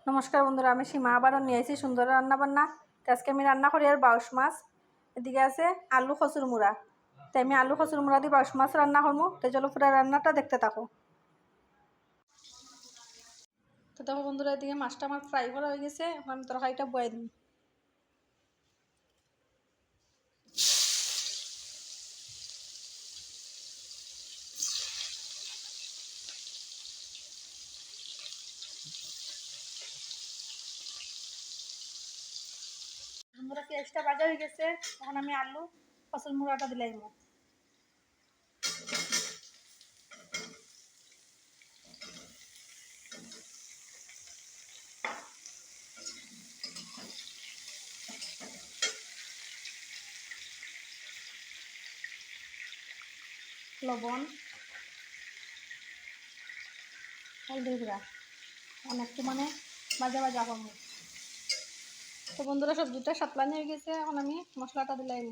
নমস্কার বন্ধুরা, আমি সীমা আবারও নিয়ে এসেছি সুন্দর রান্নাবান্না। তো আজকে আমি রান্না করি আর বাউশ মাছ। এদিকে আছে আলু খসুর মুড়া। তো আমি আলু খসুর মুড়া দিয়ে বাউশ মাছ রান্না করবো। তো চলো পুরো রান্নাটা দেখতে থাকো। তো দেখো বন্ধুরা, এদিকে মাছটা আমার ফ্রাই করা হয়ে গেছে। এখন আমি তরকারিটা বয়ে দিই। বন্ধুরা, পেঁয়াজটা ভাজা হয়ে গেছে। এখন আমি আলু খসুর মুড়াটা দিলাম। লবণ, হলদি গুঁড়া অনেকটু ভাজা ভাজা করবো। তো বন্ধুরা, সবজিটা সাতলানি হয়ে গেছে। এখন আমি মশলাটা দিলাম।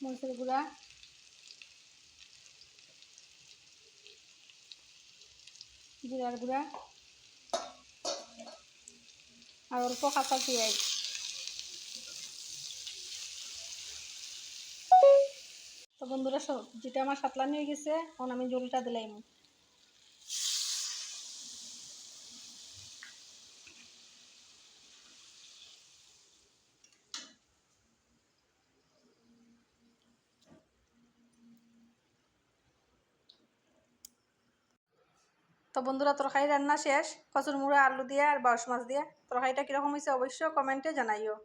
মরিচের গুঁড়া, জিরার গুঁড়া আর অল্প কাঁচা পেঁয়াজ। তো বন্ধুরা, সবজিটা আমার সাতলানি হয়ে গেছে। এখন আমি জলটা দিলাম। তো বন্ধুরা, তরকারি রান্না শেষ। কচুর মুড়া আলু দিয়ে আর বাউশ মাছ দিয়ে। তরকারিটা কীরকম হয়েছে অবশ্যই কমেন্টে জানাইও।